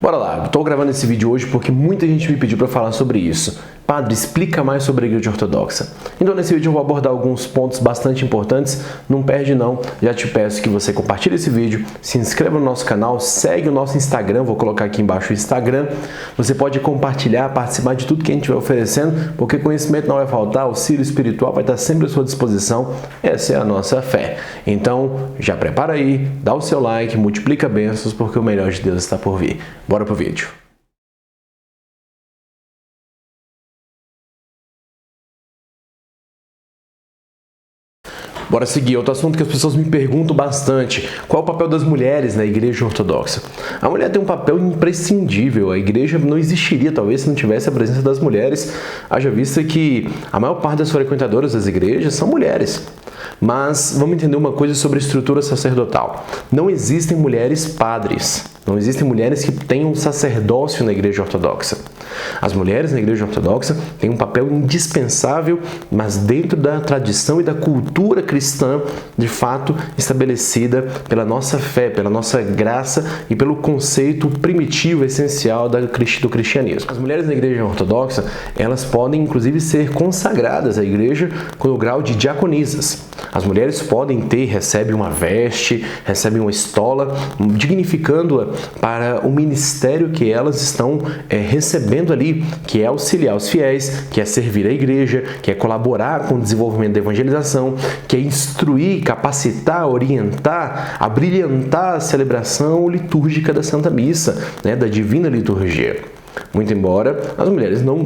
Bora lá, estou gravando esse vídeo hoje porque muita gente me pediu para falar sobre isso. Padre, explica mais sobre a Igreja Ortodoxa. Então nesse vídeo eu vou abordar alguns pontos bastante importantes, não perde não. Já te peço que você compartilhe esse vídeo, se inscreva no nosso canal, segue o nosso Instagram, vou colocar aqui embaixo o Instagram. Você pode compartilhar, participar de tudo que a gente vai oferecendo, porque conhecimento não vai faltar, auxílio espiritual vai estar sempre à sua disposição. Essa é a nossa fé. Então já prepara aí, dá o seu like, multiplica bênçãos, porque o melhor de Deus está por vir. Bora pro vídeo. Bora seguir, outro assunto que as pessoas me perguntam bastante. Qual é o papel das mulheres na Igreja Ortodoxa? A mulher tem um papel imprescindível. A igreja não existiria, talvez, se não tivesse a presença das mulheres. Haja vista que a maior parte das frequentadoras das igrejas são mulheres. Mas vamos entender uma coisa sobre a estrutura sacerdotal. Não existem mulheres padres. Não existem mulheres que tenham sacerdócio na Igreja Ortodoxa. As mulheres na Igreja Ortodoxa têm um papel indispensável, mas dentro da tradição e da cultura cristã, de fato, estabelecida pela nossa fé, pela nossa graça e pelo conceito primitivo, essencial do cristianismo. As mulheres na Igreja Ortodoxa, elas podem, inclusive, ser consagradas à Igreja com o grau de diaconisas. As mulheres podem recebem uma veste, recebem uma estola, dignificando-a para o ministério que elas estão recebendo ali, que é auxiliar os fiéis, que é servir a igreja, que é colaborar com o desenvolvimento da evangelização, que é instruir, capacitar, orientar, abrilhantar a celebração litúrgica da Santa Missa, da Divina Liturgia. Muito embora as mulheres não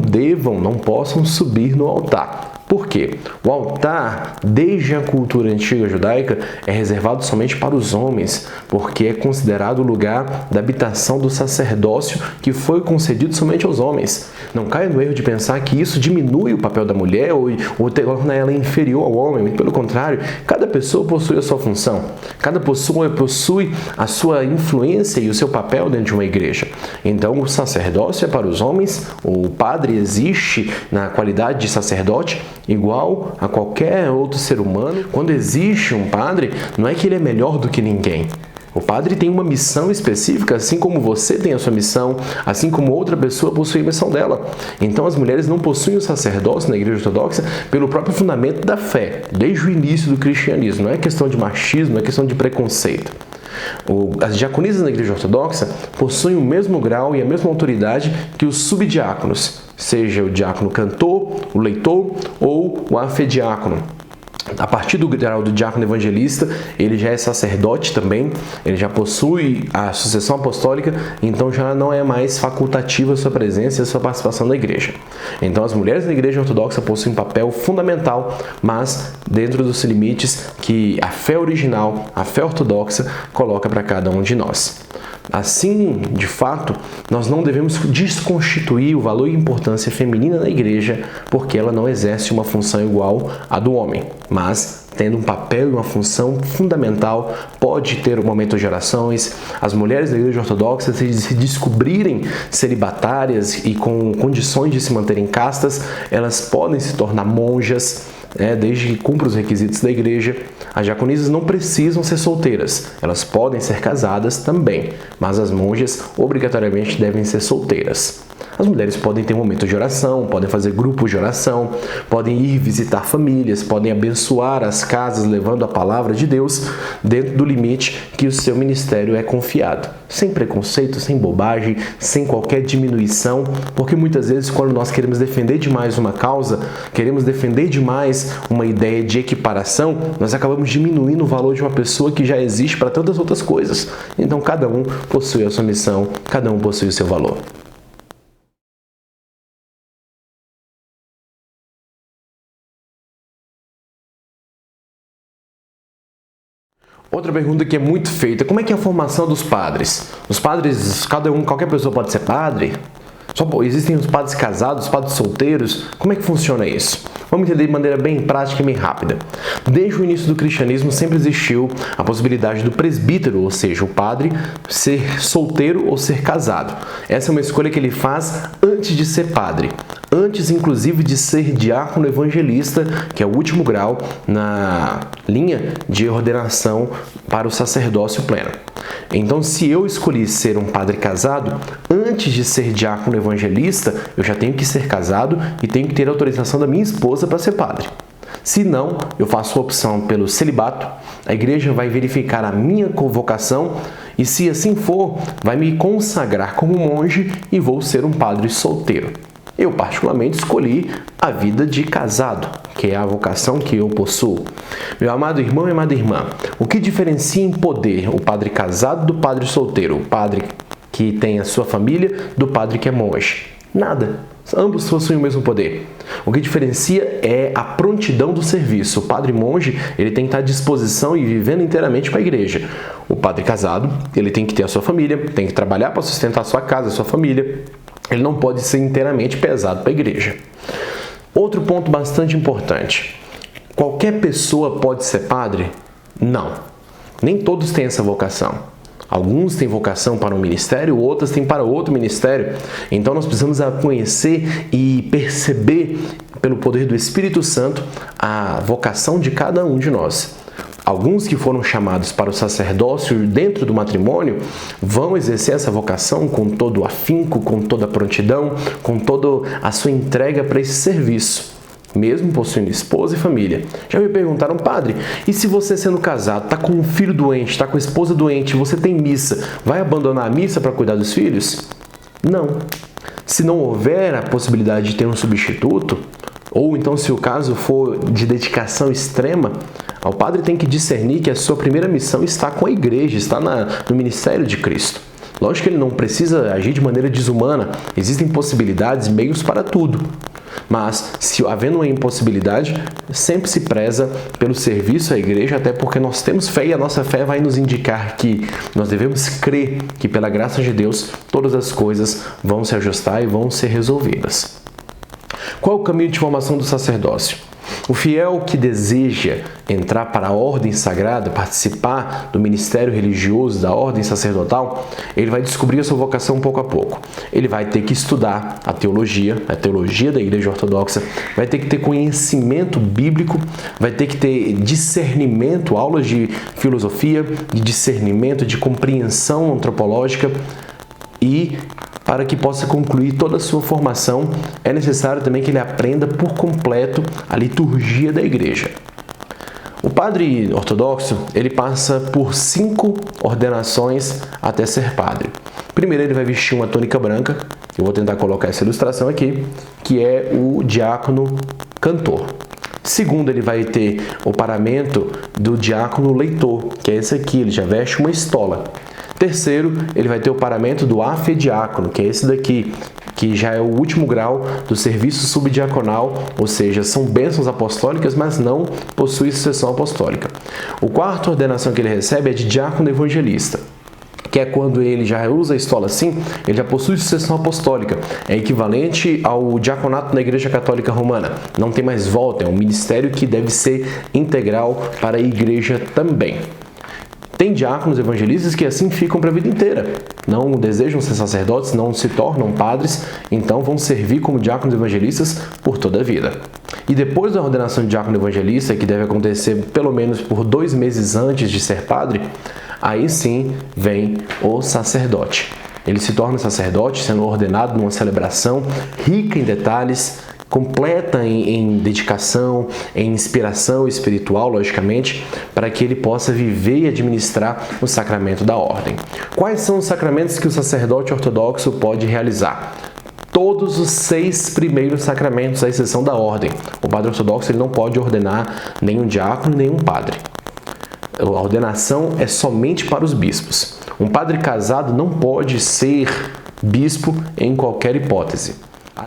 possam subir no altar. Por quê? O altar, desde a cultura antiga judaica, é reservado somente para os homens, porque é considerado o lugar da habitação do sacerdócio que foi concedido somente aos homens. Não caia no erro de pensar que isso diminui o papel da mulher ou torna ela inferior ao homem. Muito pelo contrário, cada pessoa possui a sua função, cada pessoa possui a sua influência e o seu papel dentro de uma igreja. Então, o sacerdócio é para os homens, o padre existe na qualidade de sacerdote, igual a qualquer outro ser humano. Quando existe um padre, não é que ele é melhor do que ninguém. O padre tem uma missão específica, assim como você tem a sua missão, assim como outra pessoa possui a missão dela. Então as mulheres não possuem o sacerdócio na Igreja Ortodoxa pelo próprio fundamento da fé, desde o início do cristianismo. Não é questão de machismo, não é questão de preconceito. As diaconisas na Igreja Ortodoxa possuem o mesmo grau e a mesma autoridade que os subdiáconos, seja o diácono cantor, o leitor ou o arfediácono. A partir do grau do diácono evangelista, ele já é sacerdote também, ele já possui a sucessão apostólica, então já não é mais facultativa a sua presença e a sua participação na igreja. Então as mulheres na Igreja Ortodoxa possuem um papel fundamental, mas dentro dos limites que a fé original, a fé ortodoxa, coloca para cada um de nós. Assim, de fato, nós não devemos desconstituir o valor e importância feminina na igreja porque ela não exerce uma função igual à do homem, mas tendo um papel e uma função fundamental, pode ter um momento de orações. As mulheres da Igreja Ortodoxa, se descobrirem celibatárias e com condições de se manterem castas, elas podem se tornar monjas, desde que cumpram os requisitos da igreja. As diaconisas não precisam ser solteiras, elas podem ser casadas também, mas as monjas obrigatoriamente devem ser solteiras. As mulheres podem ter um momento de oração, podem fazer grupos de oração, podem ir visitar famílias, podem abençoar as casas levando a palavra de Deus dentro do limite que o seu ministério é confiado. Sem preconceito, sem bobagem, sem qualquer diminuição, porque muitas vezes quando nós queremos defender demais uma causa, queremos defender demais uma ideia de equiparação, nós acabamos diminuindo o valor de uma pessoa que já existe para tantas outras coisas. Então cada um possui a sua missão, cada um possui o seu valor. Outra pergunta que é muito feita, como é que é a formação dos padres? Os padres, qualquer pessoa pode ser padre? Existem os padres casados, os padres solteiros? Como é que funciona isso? Vamos entender de maneira bem prática e bem rápida. Desde o início do cristianismo sempre existiu a possibilidade do presbítero, ou seja, o padre, ser solteiro ou ser casado. Essa é uma escolha que ele faz antes de ser padre. antes inclusive de ser diácono evangelista, que é o último grau na linha de ordenação para o sacerdócio pleno. Então, se eu escolhi ser um padre casado, antes de ser diácono evangelista, eu já tenho que ser casado e tenho que ter autorização da minha esposa para ser padre. Se não, eu faço a opção pelo celibato, a igreja vai verificar a minha convocação e, se assim for, vai me consagrar como monge e vou ser um padre solteiro. Eu, particularmente, escolhi a vida de casado, que é a vocação que eu possuo. Meu amado irmão e amada irmã, o que diferencia em poder o padre casado do padre solteiro, o padre que tem a sua família do padre que é monge? Nada. Ambos possuem o mesmo poder. O que diferencia é a prontidão do serviço. O padre monge, ele tem que estar à disposição e vivendo inteiramente para a igreja. O padre casado, ele tem que ter a sua família, tem que trabalhar para sustentar a sua casa, a sua família. Ele não pode ser inteiramente pesado para a igreja. Outro ponto bastante importante. Qualquer pessoa pode ser padre? Não. Nem todos têm essa vocação. Alguns têm vocação para um ministério, outras têm para outro ministério. Então nós precisamos conhecer e perceber, pelo poder do Espírito Santo, a vocação de cada um de nós. Alguns que foram chamados para o sacerdócio dentro do matrimônio vão exercer essa vocação com todo o afinco, com toda a prontidão, com toda a sua entrega para esse serviço, mesmo possuindo esposa e família. Já me perguntaram, padre, e se você sendo casado, está com um filho doente, está com a esposa doente, você tem missa, vai abandonar a missa para cuidar dos filhos? Não. Se não houver a possibilidade de ter um substituto, ou então se o caso for de dedicação extrema, o padre tem que discernir que a sua primeira missão está com a igreja, está no ministério de Cristo. Lógico que ele não precisa agir de maneira desumana, existem possibilidades, meios para tudo. Mas, se havendo uma impossibilidade, sempre se preza pelo serviço à igreja, até porque nós temos fé e a nossa fé vai nos indicar que nós devemos crer que, pela graça de Deus, todas as coisas vão se ajustar e vão ser resolvidas. Qual é o caminho de formação do sacerdócio? O fiel que deseja entrar para a ordem sagrada, participar do ministério religioso, da ordem sacerdotal, ele vai descobrir a sua vocação pouco a pouco. Ele vai ter que estudar a teologia da Igreja Ortodoxa, vai ter que ter conhecimento bíblico, vai ter que ter discernimento, aulas de filosofia, de discernimento, de compreensão antropológica, e para que possa concluir toda a sua formação, é necessário também que ele aprenda por completo a liturgia da igreja. O padre ortodoxo, ele passa por 5 ordenações até ser padre. Primeiro, ele vai vestir uma túnica branca, eu vou tentar colocar essa ilustração aqui, que é o diácono cantor. Segundo, ele vai ter o paramento do diácono leitor, que é esse aqui, ele já veste uma estola. Terceiro, ele vai ter o paramento do afediácono, que é esse daqui, que já é o último grau do serviço subdiaconal, ou seja, são bênçãos apostólicas, mas não possui sucessão apostólica. O quarto ordenação que ele recebe é de diácono evangelista, que é quando ele já usa a estola assim, ele já possui sucessão apostólica. É equivalente ao diaconato na Igreja Católica Romana. Não tem mais volta, é um ministério que deve ser integral para a igreja também. Tem diáconos evangelistas que assim ficam para a vida inteira. Não desejam ser sacerdotes, não se tornam padres, então vão servir como diáconos evangelistas por toda a vida. E depois da ordenação de diácono evangelista, que deve acontecer pelo menos por 2 meses antes de ser padre, aí sim vem o sacerdote. Ele se torna sacerdote sendo ordenado numa celebração rica em detalhes, completa em dedicação, em inspiração espiritual, logicamente, para que ele possa viver e administrar o sacramento da ordem. Quais são os sacramentos que o sacerdote ortodoxo pode realizar? Todos os 6 primeiros sacramentos, à exceção da ordem. O padre ortodoxo ele não pode ordenar nenhum diácono, nenhum padre. A ordenação é somente para os bispos. Um padre casado não pode ser bispo em qualquer hipótese,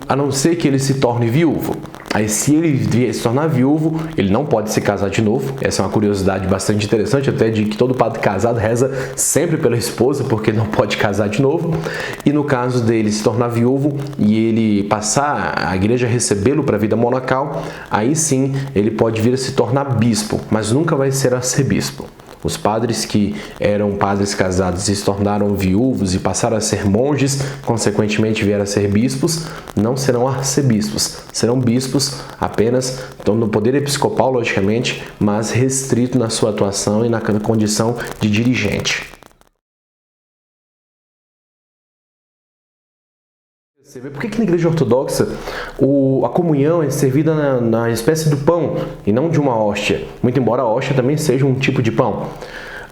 a não ser que ele se torne viúvo. Aí, se ele se tornar viúvo, ele não pode se casar de novo. Essa é uma curiosidade bastante interessante, até de que todo padre casado reza sempre pela esposa, porque não pode casar de novo. E no caso dele se tornar viúvo e ele passar a igreja a recebê-lo para a vida monacal, aí sim ele pode vir a se tornar bispo, mas nunca vai ser arcebispo. Os padres que eram padres casados e se tornaram viúvos e passaram a ser monges, consequentemente vieram a ser bispos, não serão arcebispos, serão bispos apenas, estão no poder episcopal, logicamente, mas restrito na sua atuação e na condição de dirigente. Você vê por que na Igreja Ortodoxa a comunhão é servida na espécie do pão e não de uma hóstia, muito embora a hóstia também seja um tipo de pão.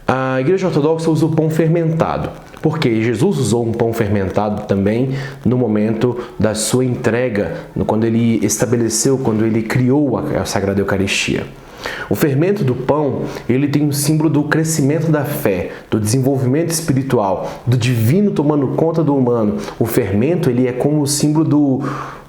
A Igreja Ortodoxa usa o pão fermentado, porque Jesus usou um pão fermentado também no momento da sua entrega, quando ele estabeleceu, quando ele criou a Sagrada Eucaristia. O fermento do pão, ele tem um símbolo do crescimento da fé, do desenvolvimento espiritual, do divino tomando conta do humano. O fermento, ele é como o símbolo do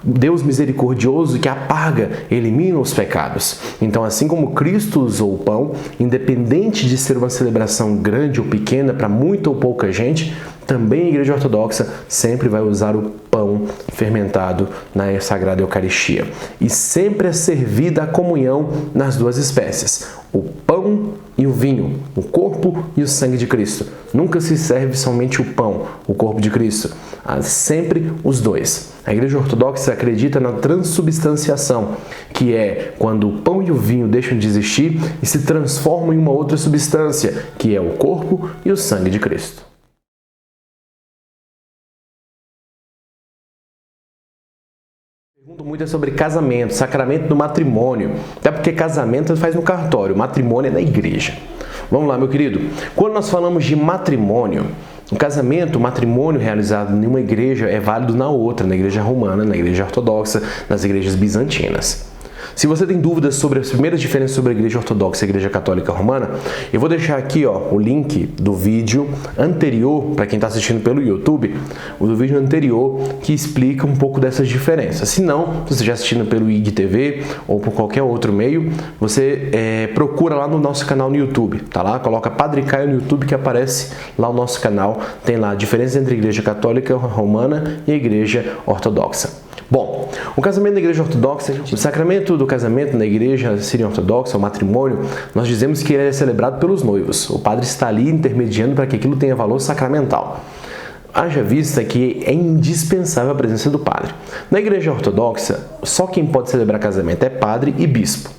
Deus misericordioso que apaga, elimina os pecados. Então, assim como Cristo usou o pão, independente de ser uma celebração grande ou pequena para muita ou pouca gente, também a Igreja Ortodoxa sempre vai usar o pão fermentado na Sagrada Eucaristia. E sempre é servida a comunhão nas duas espécies, o pão e o vinho, o corpo e o sangue de Cristo. Nunca se serve somente o pão, o corpo de Cristo, sempre os dois. A Igreja Ortodoxa acredita na transubstanciação, que é quando o pão e o vinho deixam de existir e se transformam em uma outra substância, que é o corpo e o sangue de Cristo. Pergunto muito sobre casamento, sacramento do matrimônio, até porque casamento faz no cartório, matrimônio é na igreja. Vamos lá, meu querido. Quando nós falamos de matrimônio, o casamento, o matrimônio realizado em uma igreja é válido na outra, na igreja romana, na igreja ortodoxa, nas igrejas bizantinas. Se você tem dúvidas sobre as primeiras diferenças sobre a Igreja Ortodoxa e a Igreja Católica Romana, eu vou deixar aqui o link do vídeo anterior, para quem está assistindo pelo YouTube, do vídeo anterior que explica um pouco dessas diferenças. Se não, se você já assistindo pelo IGTV ou por qualquer outro meio, você procura lá no nosso canal no YouTube, tá lá? Coloca Padre Caio no YouTube que aparece lá o nosso canal, tem lá a diferença entre a Igreja Católica Romana e a Igreja Ortodoxa. Bom, o casamento na Igreja Ortodoxa, o sacramento do casamento na Igreja Síria Ortodoxa, o matrimônio, nós dizemos que ele é celebrado pelos noivos. O padre está ali intermediando para que aquilo tenha valor sacramental. Haja vista que é indispensável a presença do padre. Na Igreja Ortodoxa, só quem pode celebrar casamento é padre e bispo.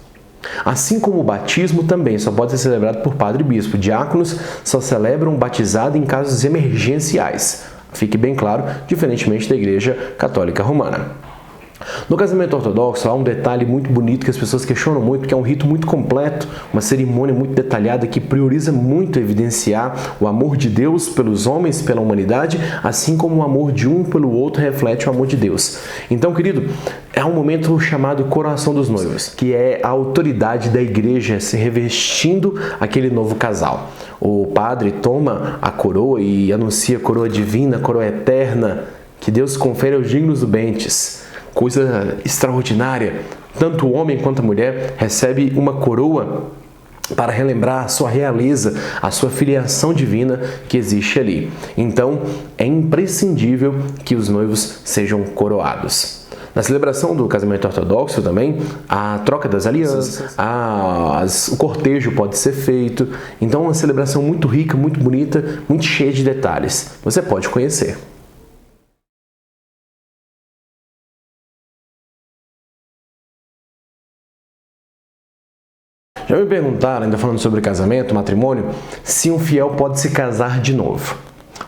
Assim como o batismo também só pode ser celebrado por padre e bispo. Diáconos só celebram o batizado em casos emergenciais. Fique bem claro, diferentemente da Igreja Católica Romana. No casamento ortodoxo há um detalhe muito bonito que as pessoas questionam muito, porque é um rito muito completo, uma cerimônia muito detalhada que prioriza muito evidenciar o amor de Deus pelos homens, pela humanidade, assim como o amor de um pelo outro reflete o amor de Deus. Então, querido, é um momento chamado coroação dos noivos, que é a autoridade da igreja se revestindo aquele novo casal. O padre toma a coroa e anuncia a coroa divina, a coroa eterna, que Deus confere aos dignos ubentes. Coisa extraordinária. Tanto o homem quanto a mulher recebe uma coroa para relembrar a sua realeza, a sua filiação divina que existe ali. Então, é imprescindível que os noivos sejam coroados. Na celebração do casamento ortodoxo também, a troca das alianças, o cortejo pode ser feito. Então, é uma celebração muito rica, muito bonita, muito cheia de detalhes. Você pode conhecer. Já me perguntaram, ainda falando sobre casamento, matrimônio, se um fiel pode se casar de novo.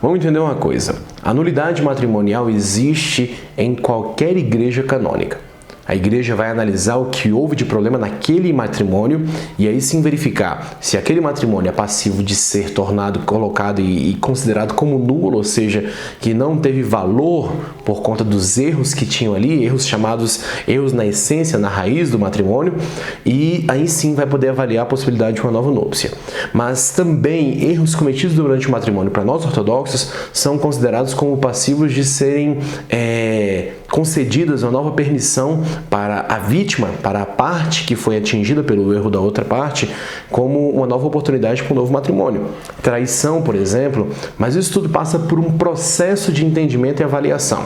Vamos entender uma coisa. A nulidade matrimonial existe em qualquer igreja canônica. A igreja vai analisar o que houve de problema naquele matrimônio e aí sim verificar se aquele matrimônio é passivo de ser tornado, colocado e considerado como nulo, ou seja, que não teve valor por conta dos erros que tinham ali, erros chamados erros na essência, na raiz do matrimônio, e aí sim vai poder avaliar a possibilidade de uma nova núpcia. Mas também erros cometidos durante o matrimônio para nós ortodoxos são considerados como passivos de serem concedidas uma nova permissão para a vítima, para a parte que foi atingida pelo erro da outra parte, como uma nova oportunidade para um novo matrimônio. Traição, por exemplo, mas isso tudo passa por um processo de entendimento e avaliação.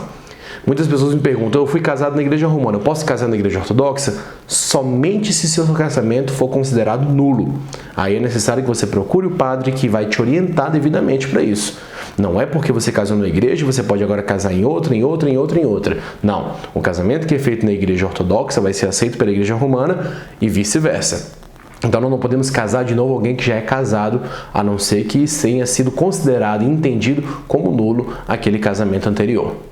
Muitas pessoas me perguntam, eu fui casado na igreja romana, eu posso casar na igreja ortodoxa? Somente se seu casamento for considerado nulo. Aí é necessário que você procure o padre que vai te orientar devidamente para isso. Não é porque você casou na igreja, você pode agora casar em outra, em outra, em outra, em outra. Não. O casamento que é feito na igreja ortodoxa vai ser aceito pela igreja romana e vice-versa. Então nós não podemos casar de novo alguém que já é casado, a não ser que tenha sido considerado e entendido como nulo aquele casamento anterior.